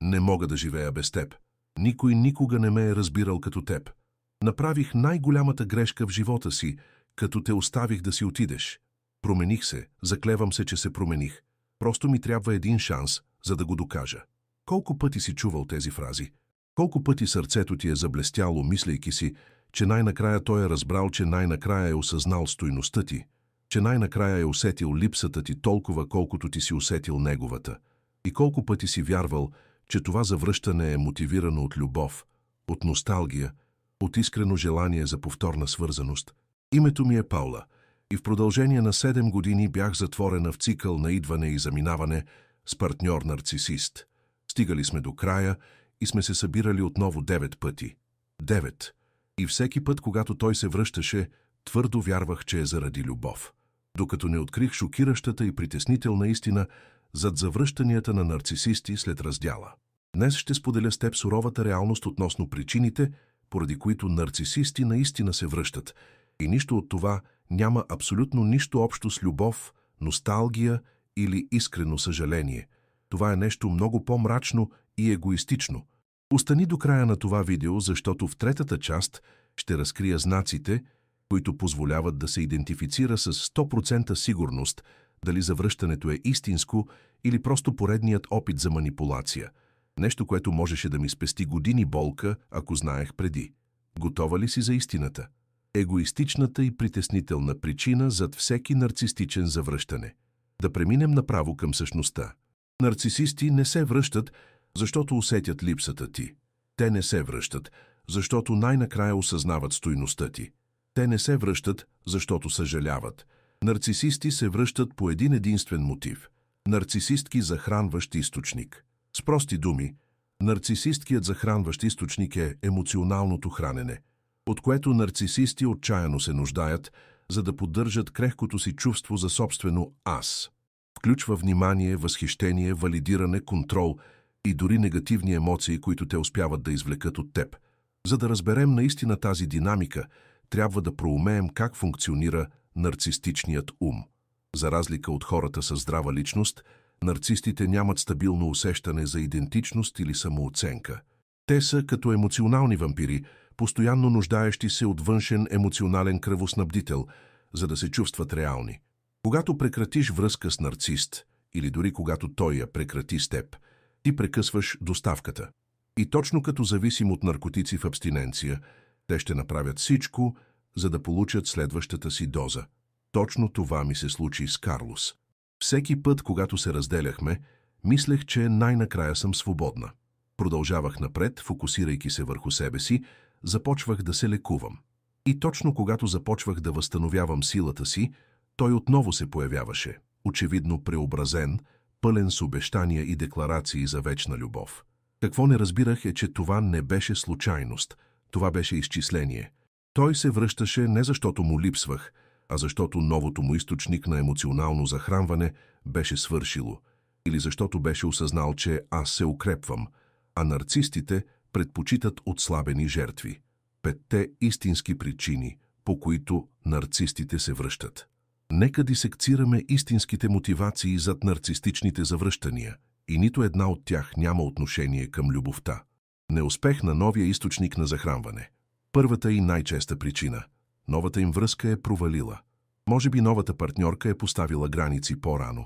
Не мога да живея без теб. Никой никога не ме е разбирал като теб. Направих най-голямата грешка в живота си, като те оставих да си отидеш. Промених се, заклевам се, че се промених. Просто ми трябва един шанс, за да го докажа. Колко пъти си чувал тези фрази? Колко пъти сърцето ти е заблестяло, мислейки си, че най-накрая той е разбрал, че най-накрая е осъзнал стойността ти, че най-накрая е усетил липсата ти толкова, колкото ти си усетил неговата. И колко пъти си вярвал, че това завръщане е мотивирано от любов, от носталгия, от искрено желание за повторна свързаност. Името ми е Паула и в продължение на 7 години бях затворена в цикъл на идване и заминаване с партньор-нарцисист. Стигали сме до края и сме се събирали отново 9 пъти. 9. И всеки път, когато той се връщаше, твърдо вярвах, че е заради любов. Докато не открих шокиращата и притеснителна истина зад завръщанията на нарцисисти след раздяла. Днес ще споделя с теб суровата реалност относно причините, поради които нарцисисти наистина се връщат. И нищо от това няма абсолютно нищо общо с любов, носталгия или искрено съжаление. Това е нещо много по-мрачно и егоистично. Остани до края на това видео, защото в третата част ще разкрия знаците, които позволяват да се идентифицира с 100% сигурност дали завръщането е истинско или просто поредният опит за манипулация. Нещо, което можеше да ми спести години болка, ако знаех преди. Готова ли си за истината? Егоистичната и притеснителна причина зад всеки нарцистичен завръщане. Да преминем направо към същността. Нарцисисти не се връщат, защото усетят липсата ти. Те не се връщат, защото най-накрая осъзнават стойността ти. Те не се връщат, защото съжаляват. Нарцисисти се връщат по един единствен мотив – нарцисистки захранващ източник. С прости думи, нарцисисткият захранващ източник е емоционалното хранене, от което нарцисисти отчаяно се нуждаят, за да поддържат крехкото си чувство за собствено аз. Включва внимание, възхищение, валидиране, контрол и дори негативни емоции, които те успяват да извлекат от теб. За да разберем наистина тази динамика, трябва да проумеем как функционира нарцистичният ум. За разлика от хората със здрава личност, нарцистите нямат стабилно усещане за идентичност или самооценка. Те са като емоционални вампири, постоянно нуждаещи се от външен емоционален кръвоснабдител, за да се чувстват реални. Когато прекратиш връзка с нарцист, или дори когато той я прекрати с теб, ти прекъсваш доставката. И точно като зависим от наркотици в абстиненция, те ще направят всичко, за да получат следващата си доза. Точно това ми се случи с Карлос. Всеки път, когато се разделяхме, мислех, че най-накрая съм свободна. Продължавах напред, фокусирайки се върху себе си, започвах да се лекувам. И точно когато започвах да възстановявам силата си, той отново се появяваше, очевидно преобразен, пълен с обещания и декларации за вечна любов. Какво не разбирах е, че това не беше случайност, това беше изчисление. Той се връщаше не защото му липсвах, а защото новото му източник на емоционално захранване беше свършило, или защото беше осъзнал, че аз се укрепвам, а нарцистите предпочитат отслабени жертви. 5 истински причини, по които нарцистите се връщат. Нека дисекцираме истинските мотивации зад нарцистичните завръщания, и нито една от тях няма отношение към любовта. Неуспех на новия източник на захранване. Първата и най-честа причина – новата им връзка е провалила. Може би новата партньорка е поставила граници по-рано.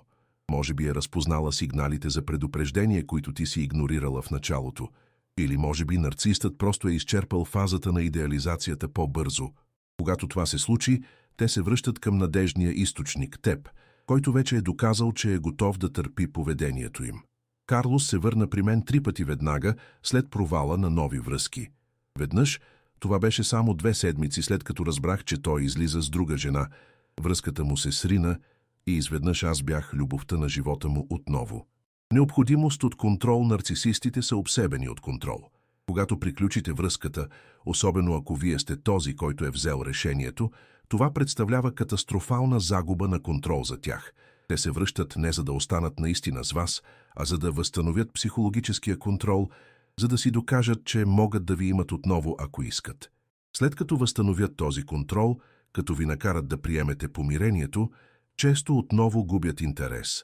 Може би е разпознала сигналите за предупреждение, които ти си игнорирала в началото. Или може би нарцистът просто е изчерпал фазата на идеализацията по-бързо. Когато това се случи, те се връщат към надеждния източник – теб, който вече е доказал, че е готов да търпи поведението им. Карлос се върна при мен 3 пъти веднага след провала на нови връзки. Веднъж, това беше само 2 седмици след като разбрах, че той излиза с друга жена, връзката му се срина и изведнъж аз бях любовта на живота му отново. Необходимост от контрол. Нарцисистите са обсебени от контрол. Когато приключите връзката, особено ако вие сте този, който е взел решението, това представлява катастрофална загуба на контрол за тях. Те се връщат не за да останат наистина с вас, а за да възстановят психологическия контрол, за да си докажат, че могат да ви имат отново, ако искат. След като възстановят този контрол, като ви накарат да приемете помирението, често отново губят интерес.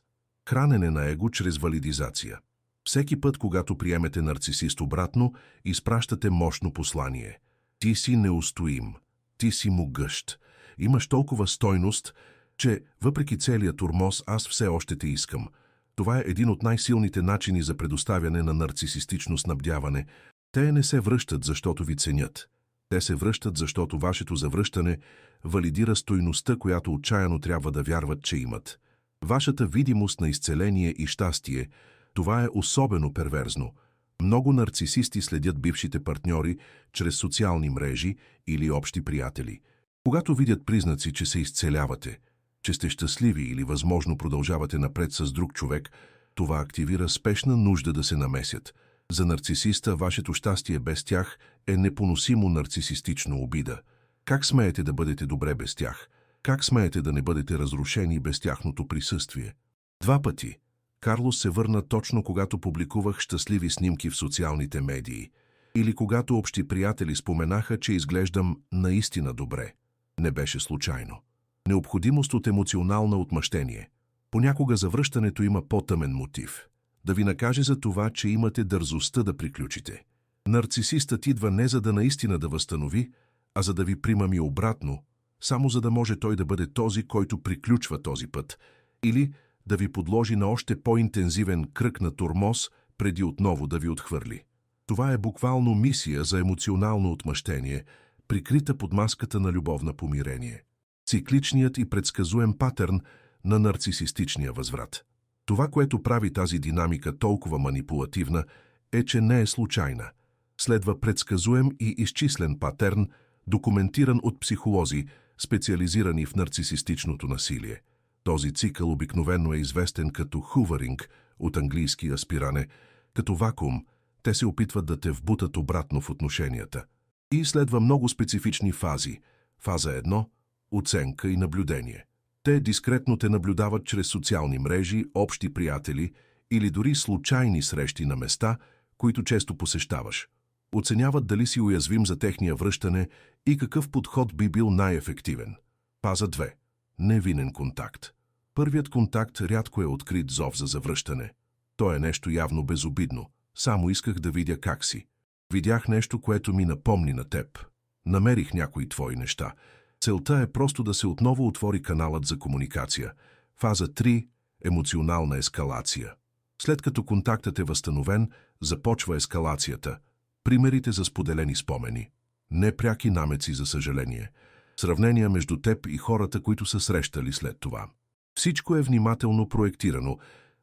Хранене на его чрез валидизация. Всеки път, когато приемете нарцисист обратно, изпращате мощно послание. Ти си неустоим, ти си могъщ, имаш толкова стойност, че въпреки целия турмоз аз все още те искам. Това е един от най-силните начини за предоставяне на нарцисистично снабдяване. Те не се връщат, защото ви ценят. Те се връщат, защото вашето завръщане валидира стойността, която отчаяно трябва да вярват, че имат. Вашата видимост на изцеление и щастие, това е особено перверзно. Много нарцисисти следят бившите партньори чрез социални мрежи или общи приятели. Когато видят признаци, че се изцелявате, че сте щастливи или възможно продължавате напред с друг човек, това активира спешна нужда да се намесят. За нарцисиста вашето щастие без тях е непоносимо нарцисистично обида. Как смеете да бъдете добре без тях? Как смеете да не бъдете разрушени без тяхното присъствие? 2 пъти Карлос се върна точно когато публикувах щастливи снимки в социалните медии или когато общи приятели споменаха, че изглеждам наистина добре. Не беше случайно. Необходимост от емоционално отмъщение. Понякога завръщането има по-тъмен мотив. Да ви накаже за това, че имате дързостта да приключите. Нарцисистът идва не за да наистина да възстанови, а за да ви примами обратно, само за да може той да бъде този, който приключва този път, или да ви подложи на още по-интензивен кръг на тормоз, преди отново да ви отхвърли. Това е буквално мисия за емоционално отмъщение, прикрита под маската на любовно помирение. Цикличният и предсказуем патърн на нарцисистичния възврат. Това, което прави тази динамика толкова манипулативна, е, че не е случайна. Следва предсказуем и изчислен патърн, документиран от психолози, специализирани в нарцисистичното насилие. Този цикъл обикновено е известен като хувъринг, от английски аспиране, като вакуум. Те се опитват да те вбутат обратно в отношенията. И следва много специфични фази. Фаза 1 – оценка и наблюдение. Те дискретно те наблюдават чрез социални мрежи, общи приятели или дори случайни срещи на места, които често посещаваш. Оценяват дали си уязвим за техния връщане и какъв подход би бил най-ефективен. Фаза 2 – невинен контакт. Първият контакт рядко е открит зов за завръщане. То е нещо явно безобидно. Само исках да видя как си. Видях нещо, което ми напомни на теб. Намерих някои твои неща. Целта е просто да се отново отвори каналът за комуникация. Фаза 3 – емоционална ескалация. След като контактът е възстановен, започва ескалацията. Примерите за споделени спомени. Непряки намеци за съжаление. Сравнения между теб и хората, които са срещали след това. Всичко е внимателно проектирано,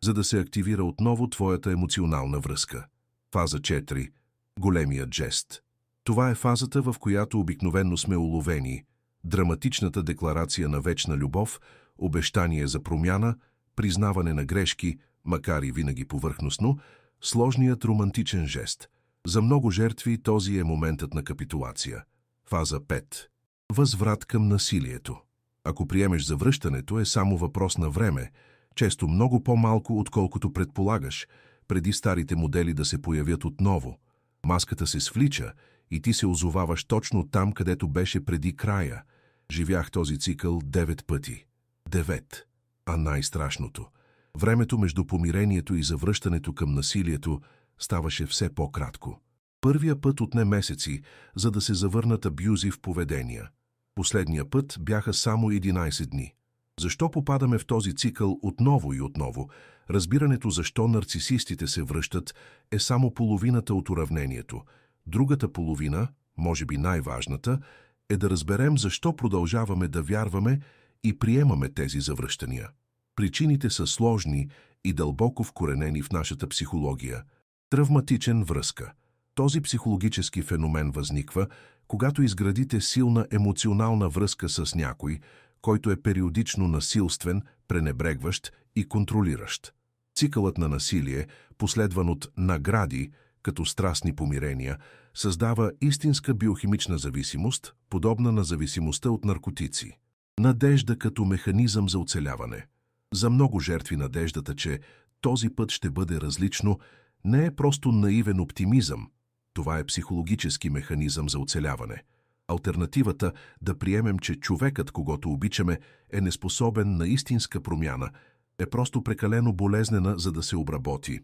за да се активира отново твоята емоционална връзка. Фаза 4 – големият жест. Това е фазата, в която обикновено сме уловени. Драматичната декларация на вечна любов, обещание за промяна, признаване на грешки, макар и винаги повърхностно, сложният романтичен жест. За много жертви този е моментът на капитулация. Фаза 5. Възврат към насилието. Ако приемеш завръщането, е само въпрос на време, често много по-малко, отколкото предполагаш, преди старите модели да се появят отново. Маската се свлича и ти се озоваваш точно там, където беше преди края. Живях този цикъл 9 пъти. 9. А най-страшното. Времето между помирението и завръщането към насилието ставаше все по-кратко. Първия път отне месеци, за да се завърнат абюзив поведения. Последния път бяха само 11 дни. Защо попадаме в този цикъл отново и отново? Разбирането защо нарцисистите се връщат е само половината от уравнението. Другата половина, може би най-важната, е да разберем защо продължаваме да вярваме и приемаме тези завръщания. Причините са сложни и дълбоко вкоренени в нашата психология. Травматичен връзка. Този психологически феномен възниква, когато изградите силна емоционална връзка с някой, който е периодично насилствен, пренебрегващ и контролиращ. Цикълът на насилие, последван от награди, като страстни помирения, създава истинска биохимична зависимост, подобна на зависимостта от наркотици. Надежда като механизъм за оцеляване. За много жертви надеждата, че този път ще бъде различно, не е просто наивен оптимизъм. Това е психологически механизъм за оцеляване. Алтернативата да приемем, че човекът, когото обичаме, е неспособен на истинска промяна, е просто прекалено болезнена, за да се обработи.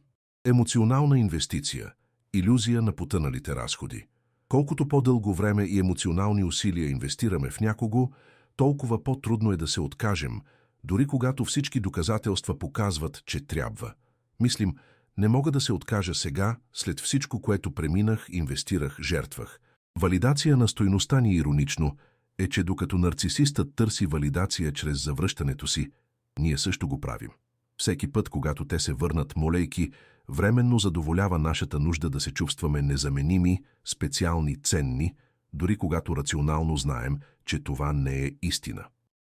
Емоционална инвестиция – илюзия на потъналите разходи. Колкото по-дълго време и емоционални усилия инвестираме в някого, толкова по-трудно е да се откажем, дори когато всички доказателства показват, че трябва. Мислим, не мога да се откажа сега, след всичко, което преминах, инвестирах, жертвах. Валидация на стойността ни иронично е, че докато нарцисистът търси валидация чрез завръщането си, ние също го правим. Всеки път, когато те се върнат молейки, временно задоволява нашата нужда да се чувстваме незаменими, специални, ценни, дори когато рационално знаем, че това не е истина.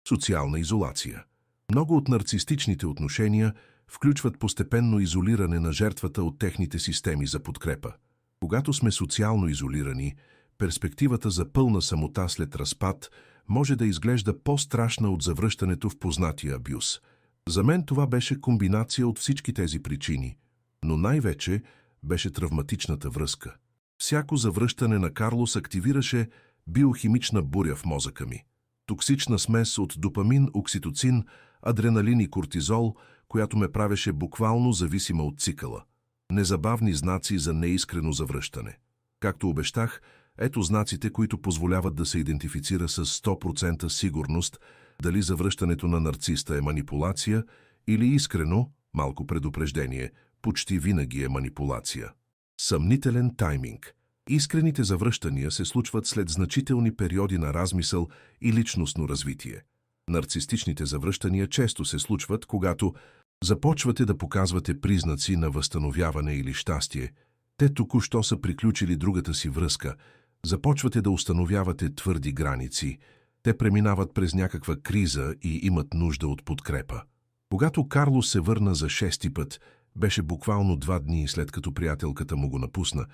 Социална изолация. Много от нарцистичните отношения включват постепенно изолиране на жертвата от техните системи за подкрепа. Когато сме социално изолирани, перспективата за пълна самота след разпад може да изглежда по-страшна от завръщането в познатия абюз. За мен това беше комбинация от всички тези причини, но най-вече беше травматичната връзка. Всяко завръщане на Карлос активираше биохимична буря в мозъка ми. Токсична смес от допамин, окситоцин, адреналин и кортизол, която ме правеше буквално зависима от цикъла. Незабавни знаци за неискрено завръщане. Както обещах, ето знаците, които позволяват да се идентифицира с 100% сигурност дали завръщането на нарциста е манипулация или искрено, малко предупреждение, почти винаги е манипулация. Съмнителен тайминг. Искрените завръщания се случват след значителни периоди на размисъл и личностно развитие. Нарцистичните завръщания често се случват, когато започвате да показвате признаци на възстановяване или щастие. Те току-що са приключили другата си връзка. Започвате да установявате твърди граници. Те преминават през някаква криза и имат нужда от подкрепа. Когато Карлос се върна за 6-ти път, беше буквално 2 дни след като приятелката му го напусна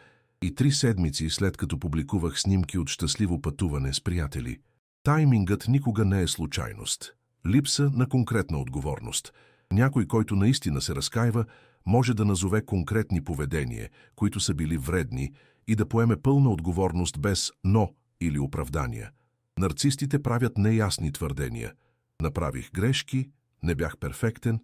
и 3 седмици след като публикувах снимки от щастливо пътуване с приятели. Таймингът никога не е случайност. Липса на конкретна отговорност. Някой, който наистина се разкаива, може да назове конкретни поведения, които са били вредни, и да поеме пълна отговорност без «но» или оправдания. Нарцистите правят неясни твърдения. Направих грешки, не бях перфектен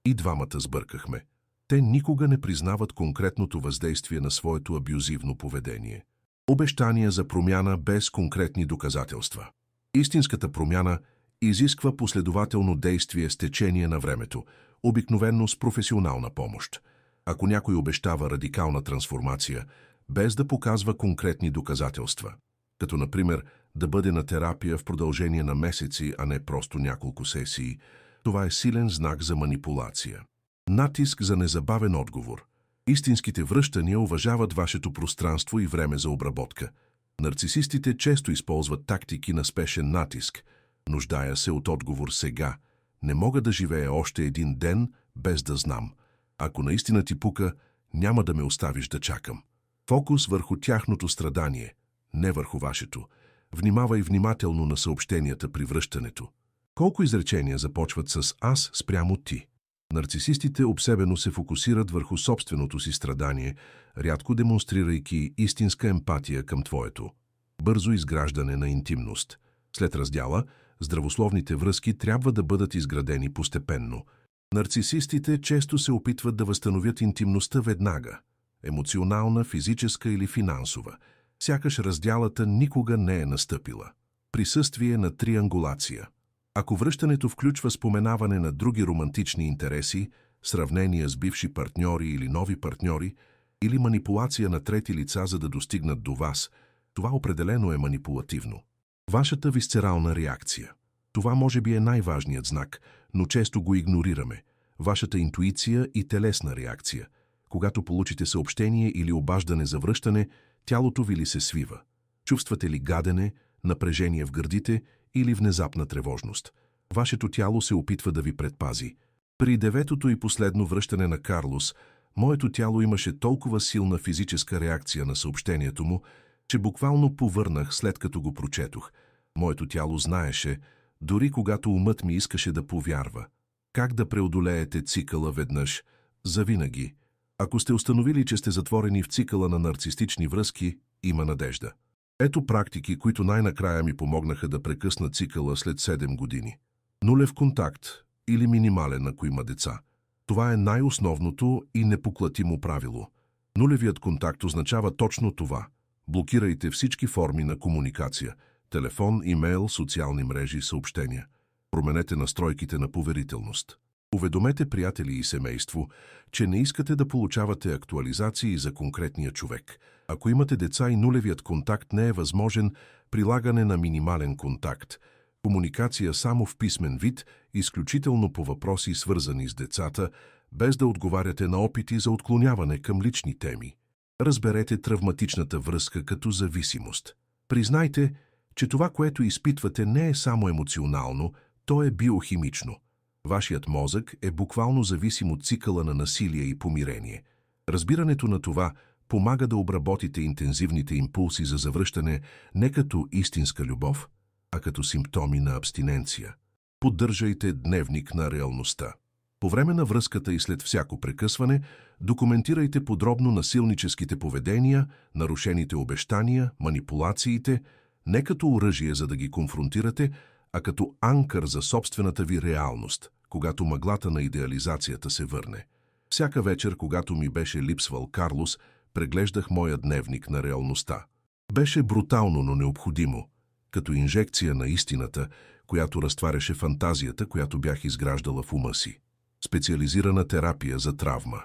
и двамата сбъркахме. Те никога не признават конкретното въздействие на своето абюзивно поведение. Обещания за промяна без конкретни доказателства. Истинската промяна изисква последователно действие с течение на времето, обикновено с професионална помощ. Ако някой обещава радикална трансформация, без да показва конкретни доказателства, като например да бъде на терапия в продължение на месеци, а не просто няколко сесии, това е силен знак за манипулация. Натиск за незабавен отговор. Истинските връщания уважават вашето пространство и време за обработка. Нарцисистите често използват тактики на спешен натиск. Нуждая се от отговор сега. Не мога да живея още един ден, без да знам. Ако наистина ти пука, няма да ме оставиш да чакам. Фокус върху тяхното страдание, не върху вашето. Внимавай внимателно на съобщенията при връщането. Колко изречения започват с «аз» спрямо «ти»? Нарцисистите обсебено се фокусират върху собственото си страдание, рядко демонстрирайки истинска емпатия към твоето. Бързо изграждане на интимност. След раздяла, здравословните връзки трябва да бъдат изградени постепенно. Нарцисистите често се опитват да възстановят интимността веднага. Емоционална, физическа или финансова. Сякаш раздялата никога не е настъпила. Присъствие на триангулация. Ако връщането включва споменаване на други романтични интереси, сравнения с бивши партньори или нови партньори, или манипулация на трети лица, за да достигнат до вас, това определено е манипулативно. Вашата висцерална реакция. Това може би е най-важният знак, но често го игнорираме. Вашата интуиция и телесна реакция. Когато получите съобщение или обаждане за връщане, тялото ви ли се свива? Чувствате ли гадене, напрежение в гърдите или внезапна тревожност? Вашето тяло се опитва да ви предпази. При 9-то и последно връщане на Карлос, моето тяло имаше толкова силна физическа реакция на съобщението му, че буквално повърнах след като го прочетох. Моето тяло знаеше, дори когато умът ми искаше да повярва. Как да преодолеете цикъла веднъж, завинаги? Ако сте установили, че сте затворени в цикъла на нарцистични връзки, има надежда. Ето практики, които най-накрая ми помогнаха да прекъсна цикъла след 7 години. Нулев контакт или минимален, ако има деца. Това е най-основното и непоклатимо правило. Нулевият контакт означава точно това. Блокирайте всички форми на комуникация – телефон, имейл, социални мрежи, съобщения. Променете настройките на поверителност. Уведомете приятели и семейство, че не искате да получавате актуализации за конкретния човек. Ако имате деца и нулевият контакт не е възможен, прилагане на минимален контакт. Комуникация само в писмен вид, изключително по въпроси, свързани с децата, без да отговаряте на опити за отклоняване към лични теми. Разберете травматичната връзка като зависимост. Признайте, че това, което изпитвате, не е само емоционално, то е биохимично. Вашият мозък е буквално зависим от цикъла на насилие и помирение. Разбирането на това помага да обработите интензивните импулси за завръщане не като истинска любов, а като симптоми на абстиненция. Поддържайте дневник на реалността. По време на връзката и след всяко прекъсване, документирайте подробно насилническите поведения, нарушените обещания, манипулациите, не като оръжие, за да ги конфронтирате, а като анкър за собствената ви реалност, когато мъглата на идеализацията се върне. Всяка вечер, когато ми беше липсвал Карлос, преглеждах моя дневник на реалността. Беше брутално, но необходимо, като инжекция на истината, която разтваряше фантазията, която бях изграждала в ума си. Специализирана терапия за травма.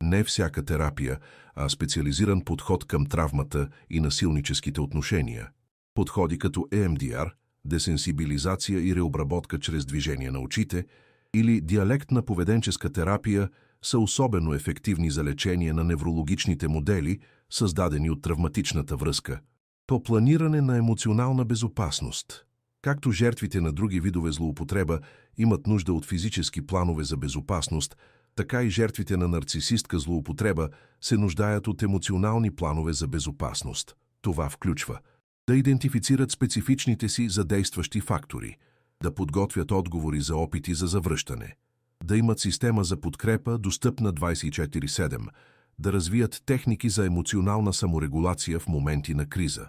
Не всяка терапия, а специализиран подход към травмата и насилническите отношения. Подходи като EMDR, десенсибилизация и реобработка чрез движение на очите, или диалектна поведенческа терапия са особено ефективни за лечение на неврологичните модели, създадени от травматичната връзка. То планиране на емоционална безопасност. Както жертвите на други видове злоупотреба имат нужда от физически планове за безопасност, така и жертвите на нарцисистка злоупотреба се нуждаят от емоционални планове за безопасност. Това включва да идентифицират специфичните си задействащи фактори, да подготвят отговори за опити за завръщане, да имат система за подкрепа, достъпна 24/7, да развият техники за емоционална саморегулация в моменти на криза.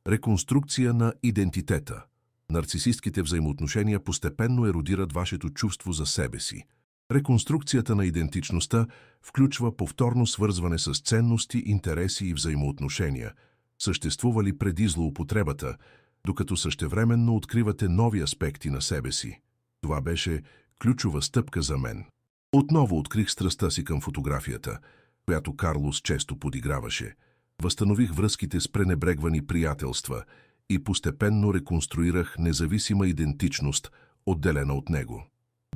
Реконструкция на идентитета. Нарцисистките взаимоотношения постепенно еродират вашето чувство за себе си. Реконструкцията на идентичността включва повторно свързване с ценности, интереси и взаимоотношения, съществували преди злоупотребата, докато същевременно откривате нови аспекти на себе си. Това беше ключова стъпка за мен. Отново открих страстта си към фотографията, която Карлос често подиграваше. Възстанових връзките с пренебрегвани приятелства и постепенно реконструирах независима идентичност, отделена от него.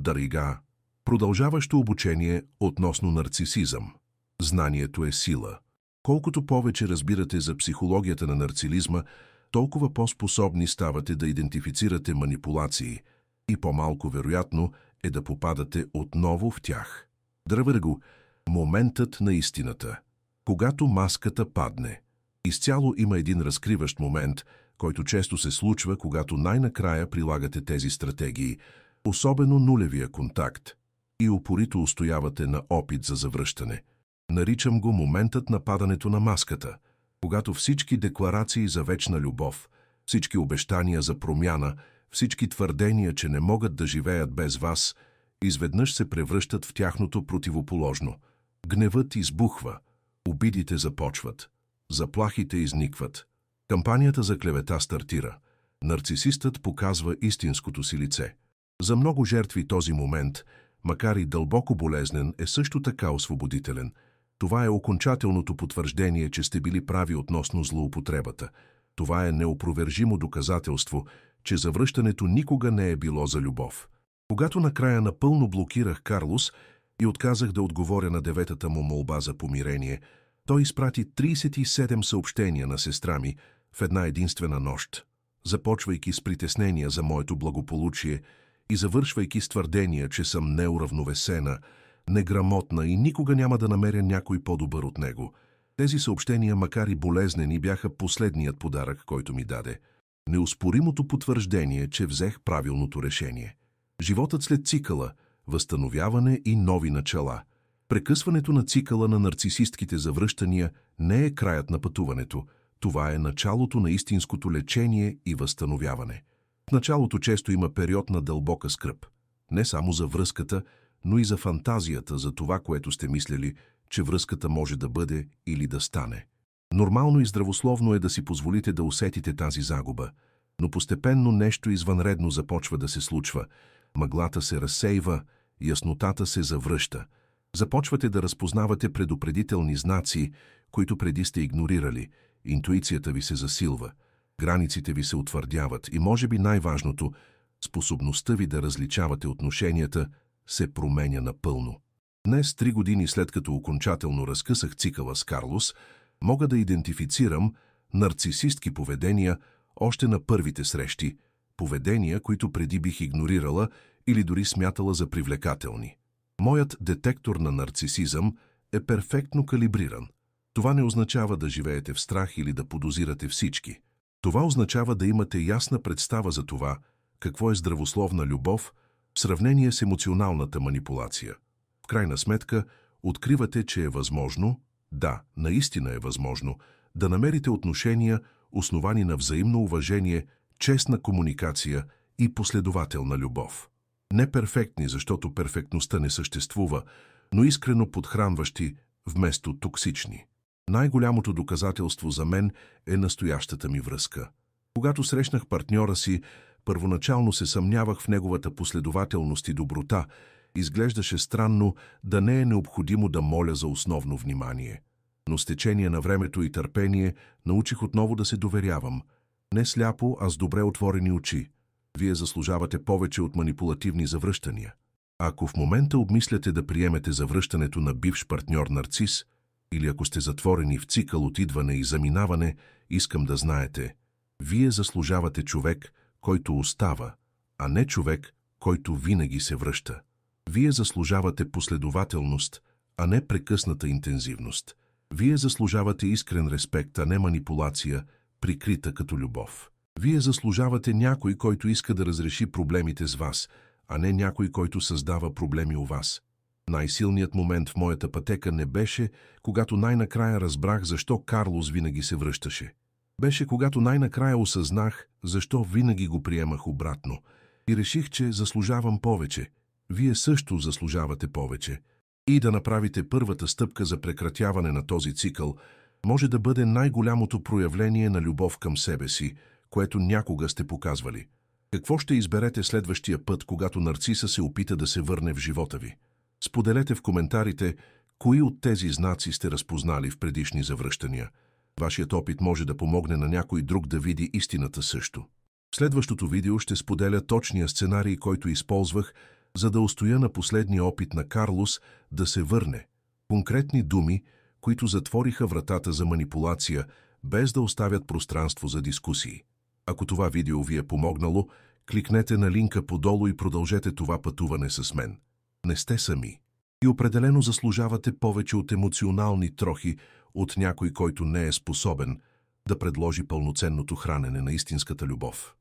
Дарига. Продължаващо обучение относно нарцисизъм. Знанието е сила. Колкото повече разбирате за психологията на нарцилизма, толкова по-способни ставате да идентифицирате манипулации и по-малко вероятно е да попадате отново в тях. Дръвърго, моментът на истината. Когато маската падне. Изцяло има един разкриващ момент, който често се случва, когато най-накрая прилагате тези стратегии, особено нулевия контакт, и упорито устоявате на опит за завръщане. Наричам го моментът на падането на маската, когато всички декларации за вечна любов, всички обещания за промяна, всички твърдения, че не могат да живеят без вас, изведнъж се превръщат в тяхното противоположно. Гневът избухва, обидите започват, заплахите изникват. Кампанията за клевета стартира. Нарцисистът показва истинското си лице. За много жертви този момент, макар и дълбоко болезнен, е също така освободителен. Това е окончателното потвърждение, че сте били прави относно злоупотребата. Това е неопровержимо доказателство, че завръщането никога не е било за любов. Когато накрая напълно блокирах Карлос и отказах да отговоря на 9-та му молба за помирение, той изпрати 37 съобщения на сестра ми в една единствена нощ, започвайки с притеснения за моето благополучие и завършвайки с твърдения, че съм неуравновесена, неграмотна и никога няма да намеря някой по-добър от него. Тези съобщения, макар и болезнени, бяха последният подарък, който ми даде. Неоспоримото потвърждение, че взех правилното решение. Животът след цикъла, възстановяване и нови начала. Прекъсването на цикъла на нарцисистките завръщания не е краят на пътуването. Това е началото на истинското лечение и възстановяване. В началото често има период на дълбока скръб. Не само за връзката, но и за фантазията за това, което сте мислили, че връзката може да бъде или да стане. Нормално и здравословно е да си позволите да усетите тази загуба, но постепенно нещо извънредно започва да се случва. Мъглата се разсейва, яснотата се завръща. Започвате да разпознавате предупредителни знаци, които преди сте игнорирали. Интуицията ви се засилва, границите ви се утвърдяват и може би най-важното, способността ви да различавате отношенията се променя напълно. Днес, 3 години след като окончателно разкъсах цикъла с Карлос, мога да идентифицирам нарцисистки поведения още на първите срещи, поведения, които преди бих игнорирала или дори смятала за привлекателни. Моят детектор на нарцисизъм е перфектно калибриран. Това не означава да живеете в страх или да подозирате всички. Това означава да имате ясна представа за това, какво е здравословна любов в сравнение с емоционалната манипулация. В крайна сметка, откривате, че е възможно, да, наистина е възможно, да намерите отношения, основани на взаимно уважение, честна комуникация и последователна любов. Не перфектни, защото перфектността не съществува, но искрено подхранващи вместо токсични. Най-голямото доказателство за мен е настоящата ми връзка. Когато срещнах партньора си, първоначално се съмнявах в неговата последователност и доброта. Изглеждаше странно да не е необходимо да моля за основно внимание. Но с течение на времето и търпение научих отново да се доверявам. Не сляпо, а с добре отворени очи. Вие заслужавате повече от манипулативни завръщания. Ако в момента обмисляте да приемете завръщането на бивш партньор нарцис, или ако сте затворени в цикъл от идване и заминаване, искам да знаете, вие заслужавате човек, който остава, а не човек, който винаги се връща. Вие заслужавате последователност, а не прекъсната интензивност. Вие заслужавате искрен респект, а не манипулация, прикрита като любов. Вие заслужавате някой, който иска да разреши проблемите с вас, а не някой, който създава проблеми у вас. Най-силният момент в моята пътека не беше, когато най-накрая разбрах защо Карлос винаги се връщаше. Беше, когато най-накрая осъзнах защо винаги го приемах обратно и реших, че заслужавам повече. Вие също заслужавате повече. И да направите първата стъпка за прекратяване на този цикъл може да бъде най-голямото проявление на любов към себе си, което някога сте показвали. Какво ще изберете следващия път, когато нарциса се опита да се върне в живота ви? Споделете в коментарите, кои от тези знаци сте разпознали в предишни завръщания. Вашият опит може да помогне на някой друг да види истината също. В следващото видео ще споделя точния сценарий, който използвах, за да устоя на последния опит на Карлос да се върне. Конкретни думи, които затвориха вратата за манипулация, без да оставят пространство за дискусии. Ако това видео ви е помогнало, кликнете на линка подолу и продължете това пътуване с мен. Не сте сами. И определено заслужавате повече от емоционални трохи от някой, който не е способен да предложи пълноценното хранене на истинската любов.